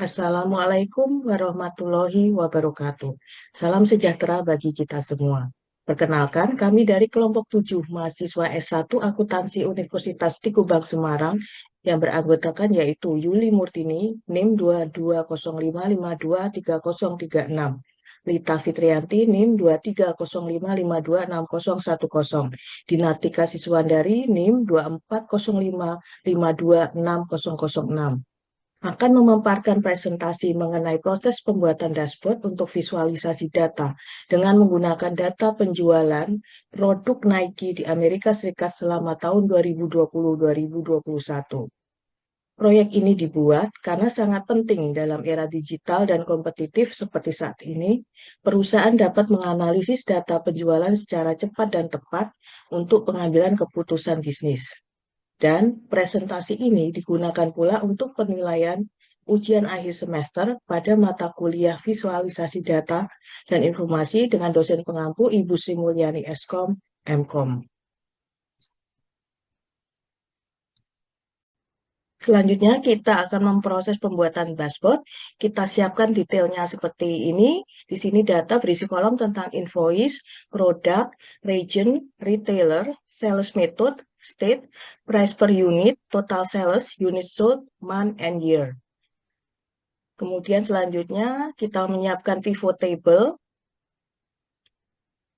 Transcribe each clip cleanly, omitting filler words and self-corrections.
Assalamualaikum warahmatullahi wabarakatuh. Salam sejahtera bagi kita semua. Perkenalkan, kami dari kelompok 7 mahasiswa S1 Akuntansi Universitas di Kubang, Semarang yang beranggotakan yaitu Yuli Murtini, NIM 2205523036, Lita Fitrianti, NIM 2305526010, Dinatika Siswandari, NIM 2405526006 akan memaparkan presentasi mengenai proses pembuatan dashboard untuk visualisasi data dengan menggunakan data penjualan produk Nike di Amerika Serikat selama tahun 2020-2021. Proyek ini dibuat karena sangat penting dalam era digital dan kompetitif seperti saat ini, perusahaan dapat menganalisis data penjualan secara cepat dan tepat untuk pengambilan keputusan bisnis. Dan presentasi ini digunakan pula untuk penilaian ujian akhir semester pada mata kuliah visualisasi data dan informasi dengan dosen pengampu Ibu Sri Mulyani Eskom, MKOM. Selanjutnya kita akan memproses pembuatan dashboard. Kita siapkan detailnya seperti ini. Di sini data berisi kolom tentang invoice, produk, region, retailer, sales method, state, price per unit, total sales, unit sold, month, and year. Kemudian selanjutnya kita menyiapkan pivot table,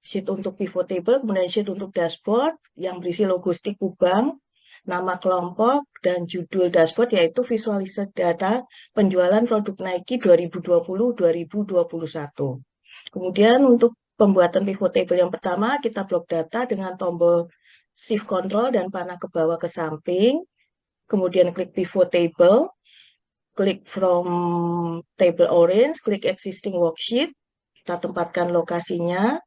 sheet untuk pivot table, kemudian sheet untuk dashboard yang berisi logistik Kubang, nama kelompok, dan judul dashboard yaitu visualisasi data penjualan produk Nike 2020-2021. Kemudian untuk pembuatan pivot table yang pertama, kita blok data dengan tombol Shift Control dan panah ke bawah ke samping. Kemudian klik pivot table, klik from table orange, klik existing worksheet, kita tempatkan lokasinya,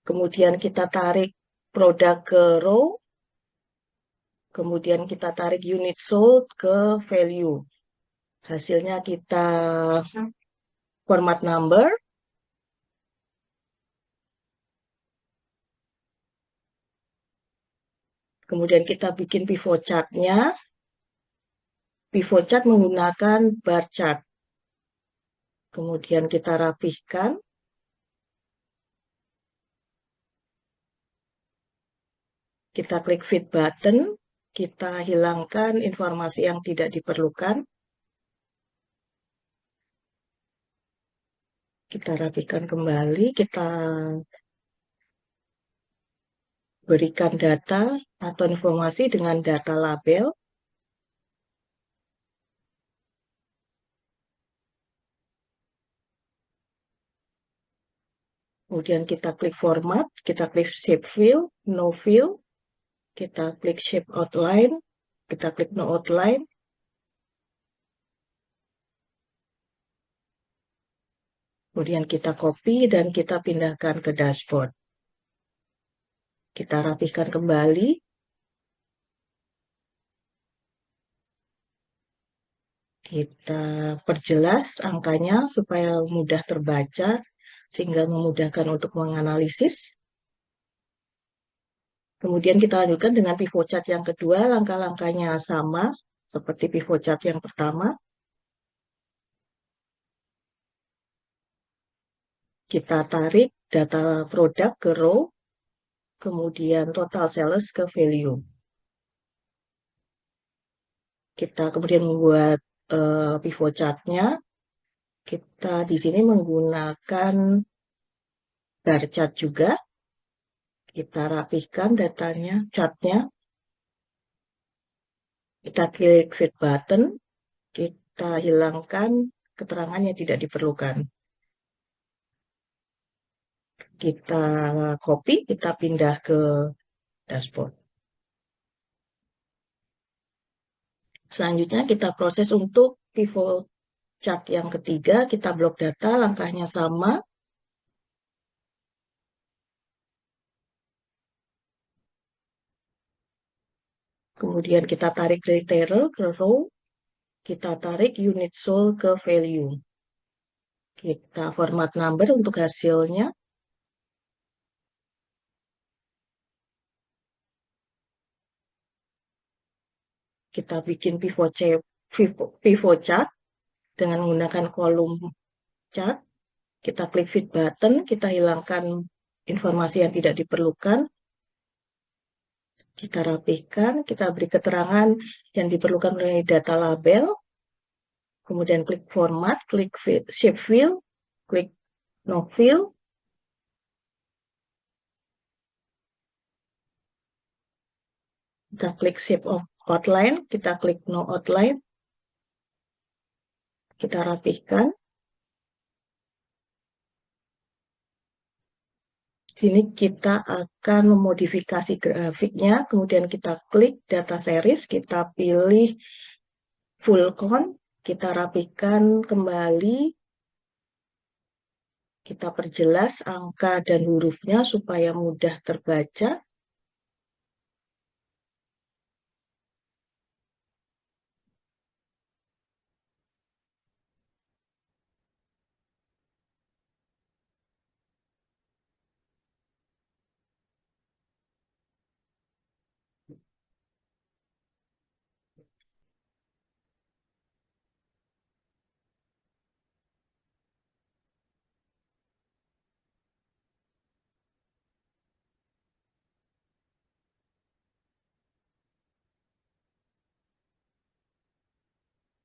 kemudian kita tarik produk ke row, kemudian kita tarik unit sold ke value. Hasilnya kita format number, kemudian kita bikin pivot chart-nya. Pivot chart menggunakan bar chart. Kemudian kita rapihkan. Kita klik fit button. Kita hilangkan informasi yang tidak diperlukan. Kita rapihkan kembali. Kita berikan data atau informasi dengan data label. Kemudian kita klik format, kita klik shape fill, no fill, kita klik shape outline, kita klik no outline. Kemudian kita copy dan kita pindahkan ke dashboard. Kita rapihkan kembali. Kita perjelas angkanya supaya mudah terbaca, sehingga memudahkan untuk menganalisis. Kemudian kita lanjutkan dengan pivot chart yang kedua, langkah-langkahnya sama seperti pivot chart yang pertama. Kita tarik data produk ke row, kemudian total sales ke value. Kita kemudian membuat pivot chart-nya. Kita di sini menggunakan bar chart juga. Kita rapihkan datanya, chart-nya. Kita klik fit button. Kita hilangkan keterangan yang tidak diperlukan. Kita copy, kita pindah ke dashboard. Selanjutnya kita proses untuk pivot chart yang ketiga, kita blok data, langkahnya sama. Kemudian kita tarik retailer ke row, kita tarik unit sold ke value. Kita format number untuk hasilnya. Kita bikin pivot chart dengan menggunakan kolom chart. Kita klik fit button, kita hilangkan informasi yang tidak diperlukan, kita rapihkan, kita beri keterangan yang diperlukan melalui data label, kemudian klik format, klik shape fill, klik no fill, kita klik shape of outline, kita klik no outline, kita rapihkan. Sini kita akan memodifikasi grafiknya, kemudian kita klik data series, kita pilih full count, kita rapihkan kembali, kita perjelas angka dan hurufnya supaya mudah terbaca.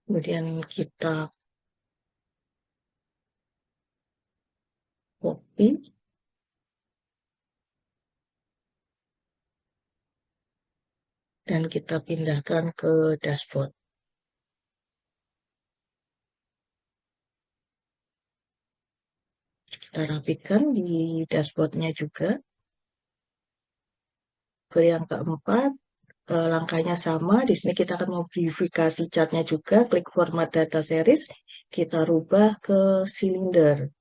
Kemudian kita copy, dan kita pindahkan ke dashboard. Kita rapikan di dashboardnya juga. Ke yang keempat, langkahnya sama. Di sini kita akan memverifikasi chartnya juga. Klik format data series, kita rubah ke silinder.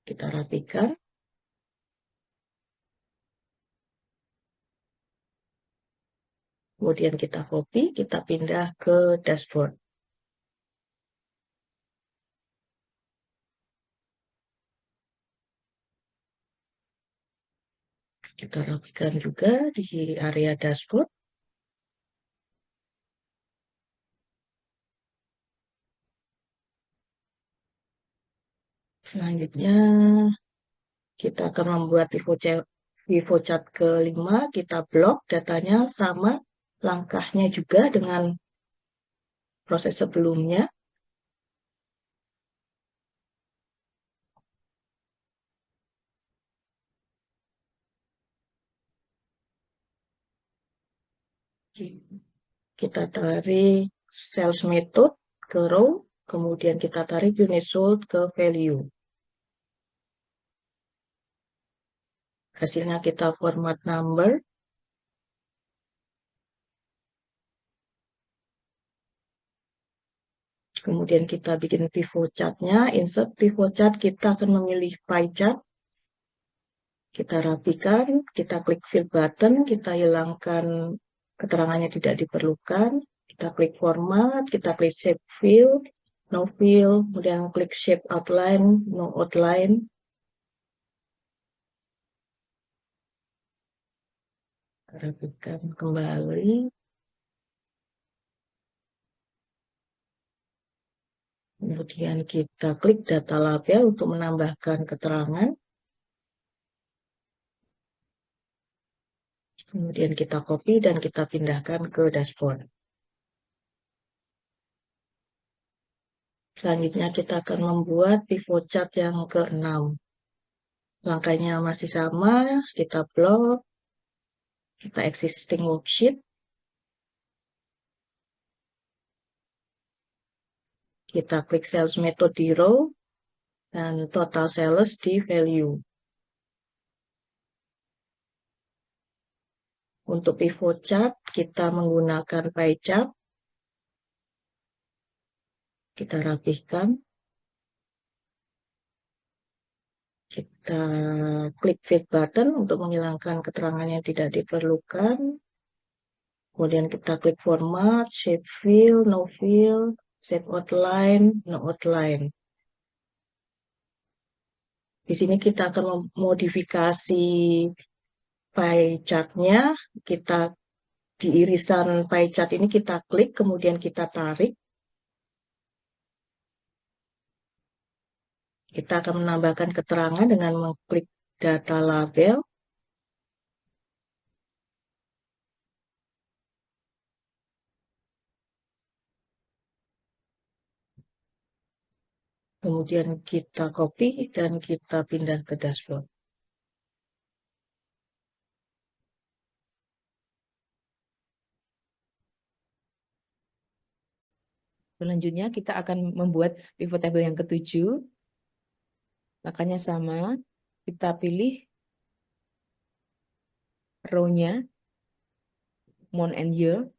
Kita rapikan. Kemudian kita copy, kita pindah ke dashboard. Kita rapikan juga di area dashboard. Selanjutnya, kita akan membuat pivot chart kelima. Kita blok datanya sama langkahnya juga dengan proses sebelumnya. Kita tarik sales method ke row, kemudian kita tarik unit sold ke value. Hasilnya kita format number. Kemudian kita bikin pivot chart-nya, insert pivot chart, kita akan memilih pie chart. Kita rapikan, kita klik fill button, kita hilangkan keterangannya tidak diperlukan. Kita klik format, kita klik shape fill, no fill, kemudian klik shape outline, no outline. Rapikan kembali. Kemudian kita klik data label untuk menambahkan keterangan. Kemudian kita copy dan kita pindahkan ke dashboard. Selanjutnya kita akan membuat pivot chart yang ke-6. Langkahnya masih sama, kita blok, kita existing worksheet, kita klik sales method di row, dan total sales di value. Untuk pivot chart, kita menggunakan pie chart. Kita rapihkan. Kita klik fit button untuk menghilangkan keterangan yang tidak diperlukan. Kemudian kita klik format, shape fill, no fill, shape outline, no outline. Di sini kita akan memodifikasi pie chart-nya. Kita di irisan pie chart ini kita klik, kemudian kita tarik. Kita akan menambahkan keterangan dengan mengklik data label. Kemudian kita copy dan kita pindah ke dashboard. Selanjutnya kita akan membuat pivot table yang ketujuh. Langkahnya sama, kita pilih row-nya, month and year.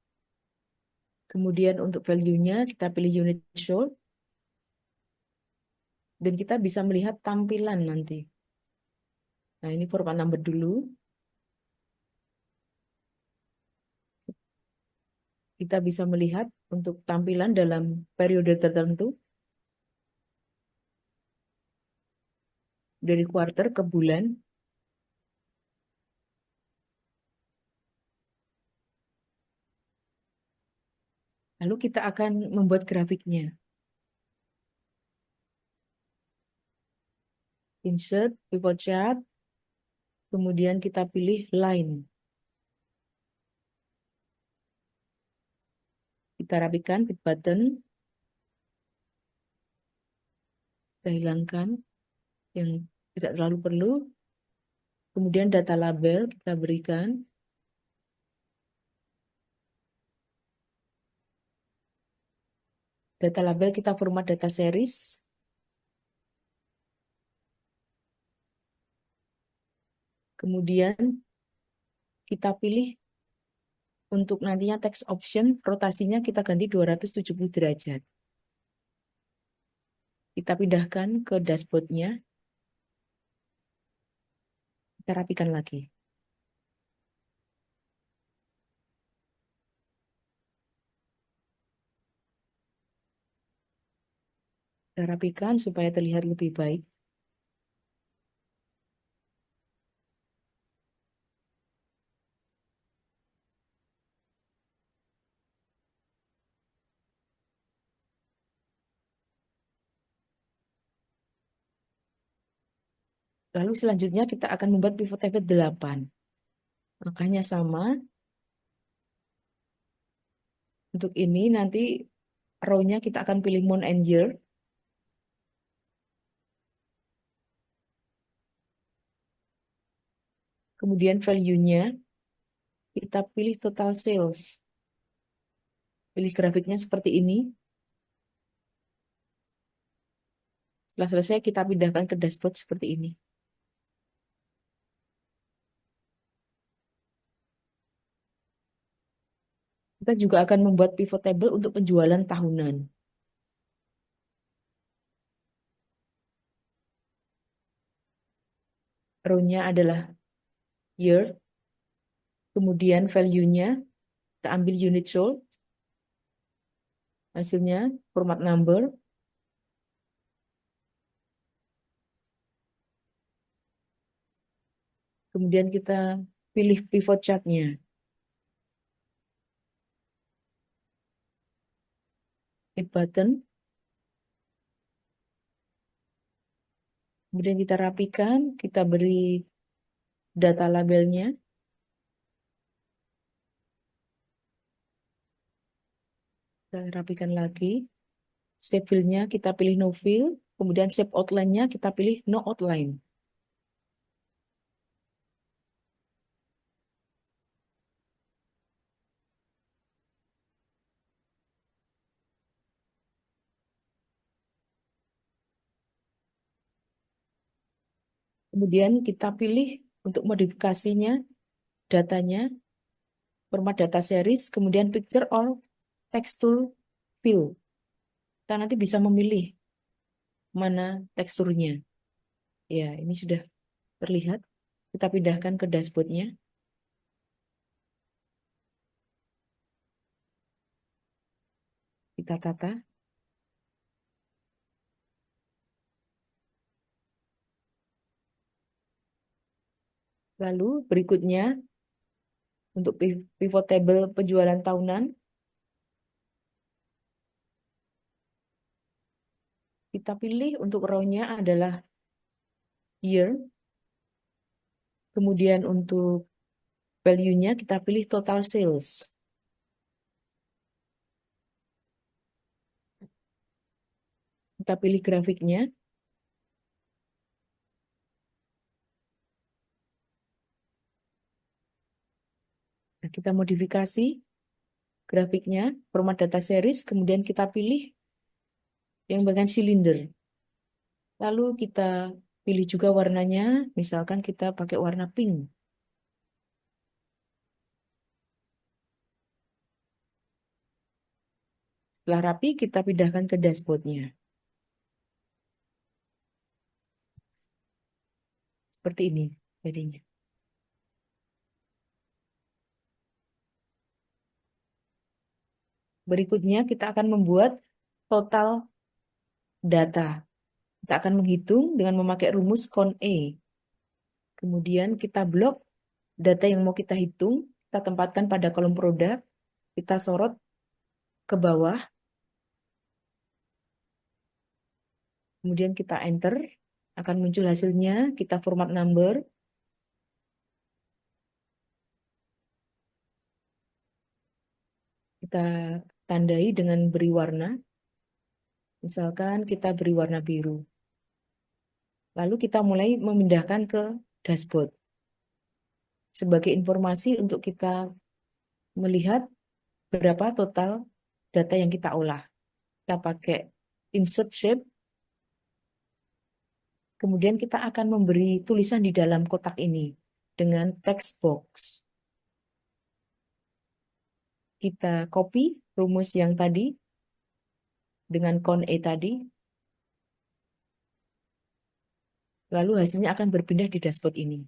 Kemudian untuk value-nya kita pilih unit show. Dan kita bisa melihat tampilan nanti. Nah, ini format number dulu. Kita bisa melihat untuk tampilan dalam periode tertentu. Dari quarter ke bulan. Lalu kita akan membuat grafiknya. Insert, pivot chart. Kemudian kita pilih line. Kita rapikan pick button. Kita hilangkan yang tidak terlalu perlu. Kemudian data label kita berikan. Data label kita format data series. Kemudian kita pilih untuk nantinya text option, rotasinya kita ganti 270 derajat. Kita pindahkan ke dashboard-nya. Kita rapikan lagi. Kita rapikan supaya terlihat lebih baik. Lalu selanjutnya kita akan membuat pivot table 8. Makanya sama. Untuk ini nanti row-nya kita akan pilih month and year. Kemudian value-nya kita pilih total sales. Pilih grafiknya seperti ini. Setelah selesai kita pindahkan ke dashboard seperti ini. Kita juga akan membuat pivot table untuk penjualan tahunan. Row-nya adalah year. Kemudian value-nya kita ambil unit sold. Hasilnya format number. Kemudian kita pilih pivot chart-nya. Hit button. Kemudian kita rapikan, kita beri data labelnya. Kita rapikan lagi. Shape fill-nya kita pilih no fill. Kemudian shape outline-nya kita pilih no outline. Kemudian kita pilih untuk modifikasinya, datanya, format data series, kemudian picture or texture fill. Kita nanti bisa memilih mana teksturnya. Ya, ini sudah terlihat. Kita pindahkan ke dashboard-nya. Kita tata. Lalu berikutnya untuk pivot table penjualan tahunan, kita pilih untuk row-nya adalah year. Kemudian untuk value-nya kita pilih total sales. Kita pilih grafiknya. Nah, kita modifikasi grafiknya, format data series, kemudian kita pilih yang bagian silinder. Lalu kita pilih juga warnanya, misalkan kita pakai warna pink. Setelah rapi, kita pindahkan ke dashboard-nya. Seperti ini jadinya. Berikutnya kita akan membuat total data. Kita akan menghitung dengan memakai rumus CON-E. Kemudian kita blok data yang mau kita hitung, kita tempatkan pada kolom produk, kita sorot ke bawah, kemudian kita enter, akan muncul hasilnya, kita format number, kita tandai dengan beri warna, misalkan kita beri warna biru. Lalu kita mulai memindahkan ke dashboard. Sebagai informasi untuk kita melihat berapa total data yang kita olah. Kita pakai insert shape, kemudian kita akan memberi tulisan di dalam kotak ini dengan text box. Kita copy rumus yang tadi dengan CON-E tadi, lalu hasilnya akan berpindah di dashboard ini.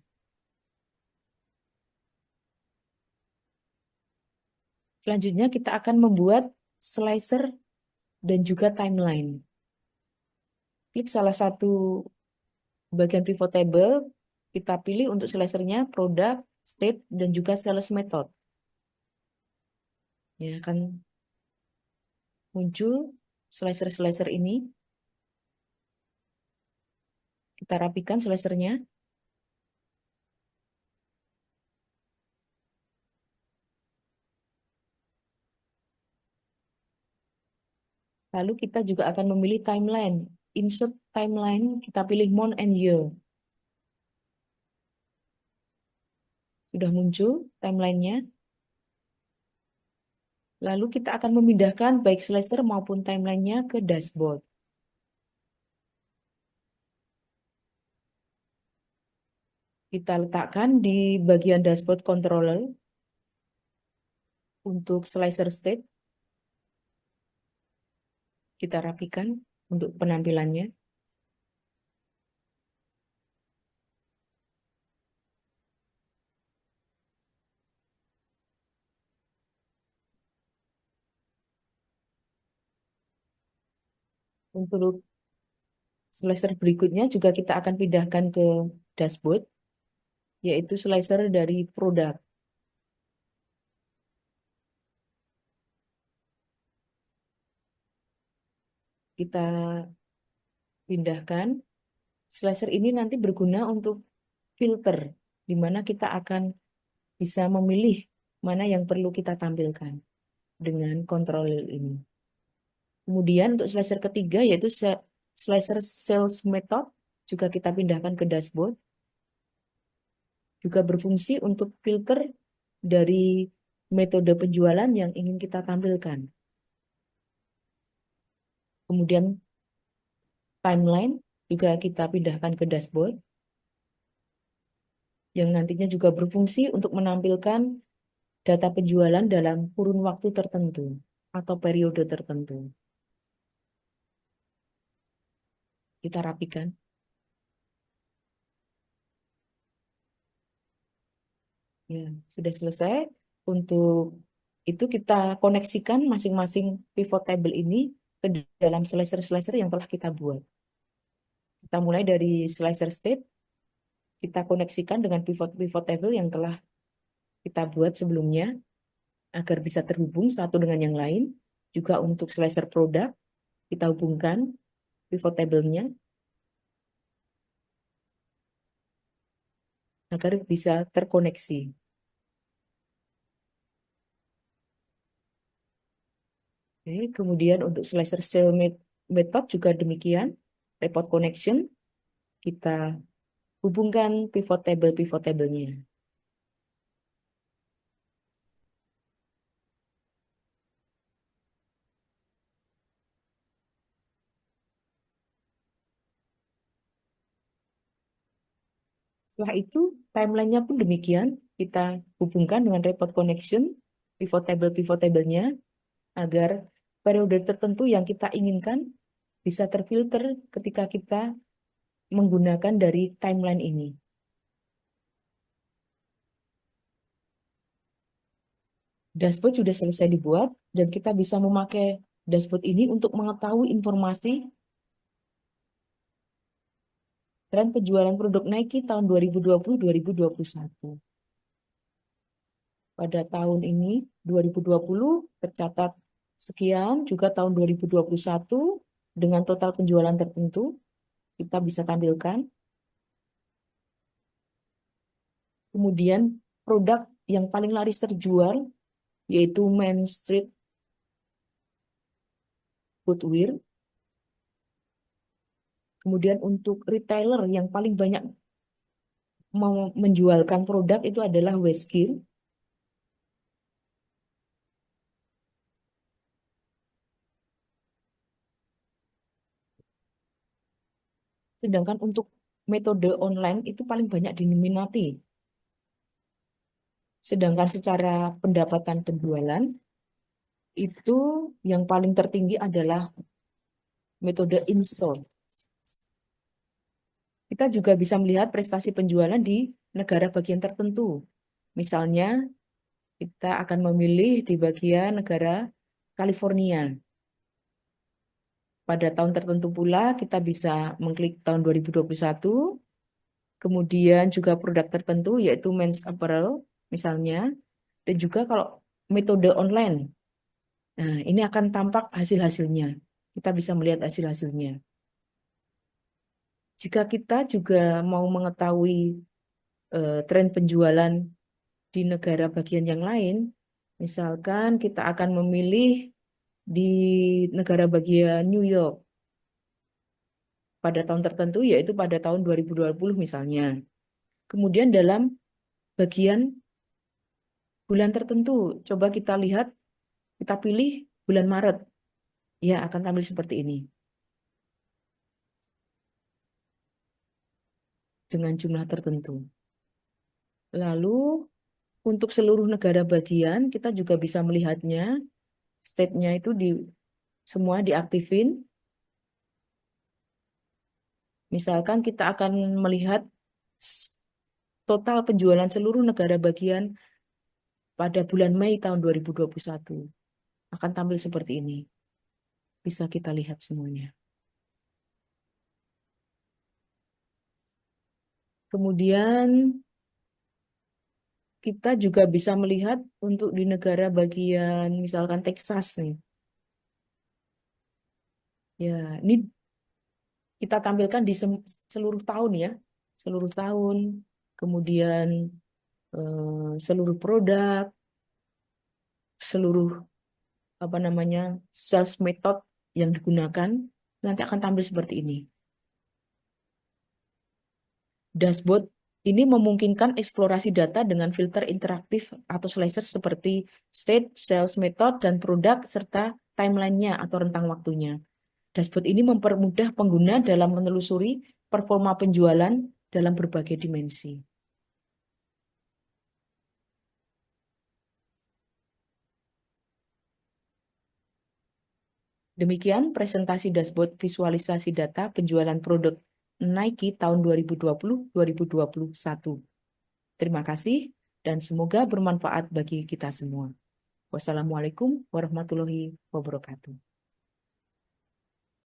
Selanjutnya kita akan membuat slicer dan juga timeline. Klik salah satu bagian pivot table, kita pilih untuk slicernya product, state, dan juga sales method. Ya, akan muncul slicer-slicer ini. Kita rapikan slicernya. Lalu kita juga akan memilih timeline. Insert timeline, kita pilih month and year. Sudah muncul timelinenya. Lalu kita akan memindahkan baik slicer maupun timelinenya ke dashboard. Kita letakkan di bagian dashboard controller untuk slicer state. Kita rapikan untuk penampilannya. Untuk slicer berikutnya juga kita akan pindahkan ke dashboard, yaitu slicer dari produk. Kita pindahkan. Slicer ini nanti berguna untuk filter, di mana kita akan bisa memilih mana yang perlu kita tampilkan dengan kontrol ini. Kemudian untuk slicer ketiga yaitu slicer sales method juga kita pindahkan ke dashboard. Juga berfungsi untuk filter dari metode penjualan yang ingin kita tampilkan. Kemudian timeline juga kita pindahkan ke dashboard yang nantinya juga berfungsi untuk menampilkan data penjualan dalam kurun waktu tertentu atau periode tertentu. Kita rapikan. Ya, sudah selesai. Untuk itu kita koneksikan masing-masing pivot table ini ke dalam slicer-slicer yang telah kita buat. Kita mulai dari slicer state. kita koneksikan dengan pivot table yang telah kita buat sebelumnya agar bisa terhubung satu dengan yang lain. Juga untuk slicer produk, kita hubungkan pivot table-nya agar bisa terkoneksi. Oke, kemudian untuk slicer cell method juga demikian. Report connection, kita hubungkan pivot table-nya. Setelah itu, timeline-nya pun demikian. Kita hubungkan dengan report connection, pivot table-nya, agar periode tertentu yang kita inginkan bisa terfilter ketika kita menggunakan dari timeline ini. Dashboard sudah selesai dibuat, dan kita bisa memakai dashboard ini untuk mengetahui informasi tren penjualan produk Nike tahun 2020-2021. Pada tahun ini, 2020, tercatat sekian, juga tahun 2021, dengan total penjualan tertentu, kita bisa tampilkan. Kemudian, produk yang paling laris terjual, yaitu Main Street Footwear. Kemudian untuk retailer yang paling banyak menjualkan produk itu adalah Westgear. Sedangkan untuk metode online itu paling banyak diminati. Sedangkan secara pendapatan penjualan, itu yang paling tertinggi adalah metode in-store. Kita juga bisa melihat prestasi penjualan di negara bagian tertentu. Misalnya, kita akan memilih di bagian negara California. Pada tahun tertentu pula, kita bisa mengklik tahun 2021, kemudian juga produk tertentu, yaitu men's apparel, misalnya, dan juga kalau metode online. Nah, ini akan tampak hasil-hasilnya. Kita bisa melihat hasil-hasilnya. Jika kita juga mau mengetahui tren penjualan di negara bagian yang lain, misalkan kita akan memilih di negara bagian New York pada tahun tertentu, yaitu pada tahun 2020 misalnya. Kemudian dalam bagian bulan tertentu, coba kita lihat, kita pilih bulan Maret, ya akan tampil seperti ini. Dengan jumlah tertentu. Lalu untuk seluruh negara bagian, kita juga bisa melihatnya, state-nya itu semua diaktifin. Misalkan kita akan melihat total penjualan seluruh negara bagian pada bulan Mei tahun 2021. Akan tampil seperti ini. Bisa kita lihat semuanya. Kemudian kita juga bisa melihat untuk di negara bagian misalkan Texas nih. Ya, ini kita tampilkan di seluruh tahun ya. Seluruh tahun, kemudian seluruh produk, seluruh sales method yang digunakan, nanti akan tampil seperti ini. Dashboard ini memungkinkan eksplorasi data dengan filter interaktif atau slicer seperti state, sales method, dan produk, serta timeline-nya atau rentang waktunya. Dashboard ini mempermudah pengguna dalam menelusuri performa penjualan dalam berbagai dimensi. Demikian presentasi dashboard visualisasi data penjualan produk Nike tahun 2020-2021. Terima kasih dan semoga bermanfaat bagi kita semua. Wassalamualaikum warahmatullahi wabarakatuh.